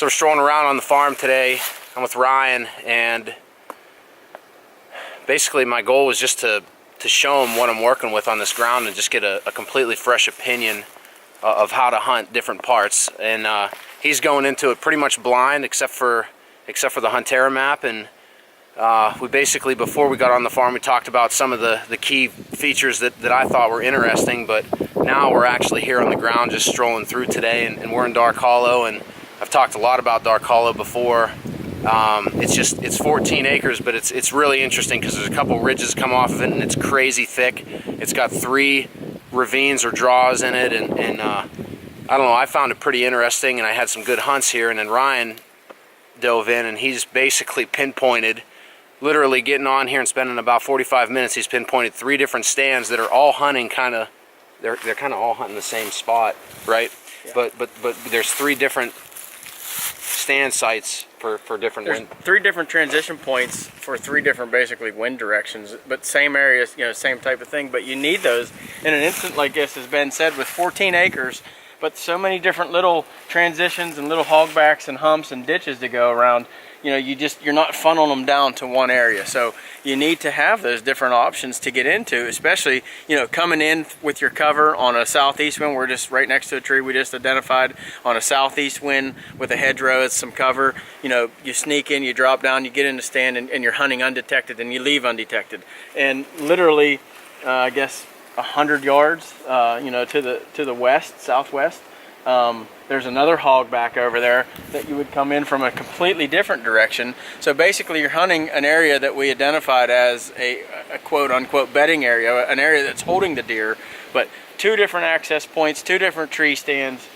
So we're strolling around on the farm today. I'm with Ryan, and basically my goal was just to show him what I'm working with on this ground and just get a completely fresh opinion of how to hunt different parts. And he's going into it pretty much blind, except for the HUNTERRA map. And we basically, before we got on the farm, we talked about some of the key features that I thought were interesting. But now we're actually here on the ground just strolling through today, and we're in Dark Hollow. And I've talked a lot about Dark Hollow before. It's 14 acres, but it's really interesting because there's a couple ridges come off of it, and it's crazy thick. It's got 3 ravines or draws in it, and I don't know, I found it pretty interesting, and I had some good hunts here. And then Ryan dove in, and he's basically pinpointed, literally getting on here and spending about 45 minutes, he's pinpointed 3 different stands that are all hunting they're kind of all hunting the same spot, right? Yeah. But there's 3 different stand sites for different wind. 3 different transition points for 3 different basically wind directions, but same areas, you know, same type of thing. But you need those in an instant like this, as Ben said, with 14 acres, but so many different little transitions and little hogbacks and humps and ditches to go around. You know, you're not funneling them down to one area. So you need to have those different options to get into, especially, you know, coming in with your cover on a southeast wind. We're just right next to a tree we just identified on a southeast wind with a hedgerow as some cover. You know, you sneak in, you drop down, you get in the stand, and you're hunting undetected, and you leave undetected. And literally, I guess 100 yards, you know, to the west, southwest, there's another hog back over there that you would come in from a completely different direction. So basically you're hunting an area that we identified as a quote-unquote bedding area, an area that's holding the deer, but 2 different access points, 2 different tree stands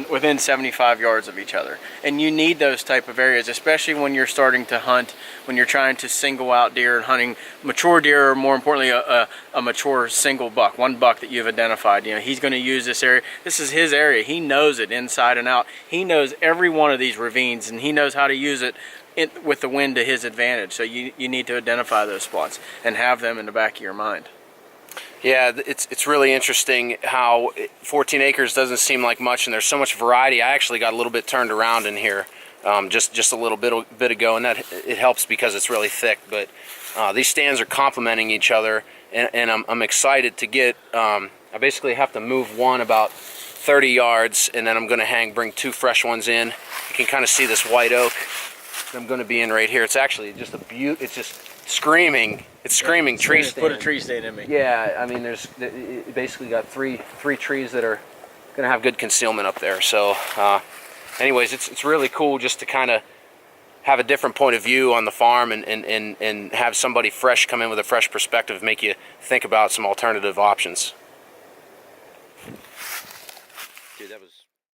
within 75 yards of each other. And you need those type of areas, especially when you're starting to hunt, when you're trying to single out deer and hunting mature deer, or more importantly a mature single buck, one buck that you've identified. You know, he's going to use this area. This is his area. He knows it inside and out. He knows every one of these ravines, and he knows how to use it with the wind to his advantage. So you need to identify those spots and have them in the back of your mind. Yeah, it's really interesting how 14 acres doesn't seem like much, and there's so much variety. I actually got a little bit turned around in here just a little bit ago, and that it helps because it's really thick. But these stands are complementing each other, and I'm excited to get. I basically have to move one about 30 yards, and then I'm going to bring 2 fresh ones in. You can kind of see this white oak that I'm going to be in right here. It's actually just a beaut. It's just screaming. It's screaming tree stand. Put a tree stand in me. Yeah, I mean, it basically got three trees that are going to have good concealment up there. So, anyways, it's really cool just to kind of have a different point of view on the farm and have somebody fresh come in with a fresh perspective, make you think about some alternative options. Dude, that was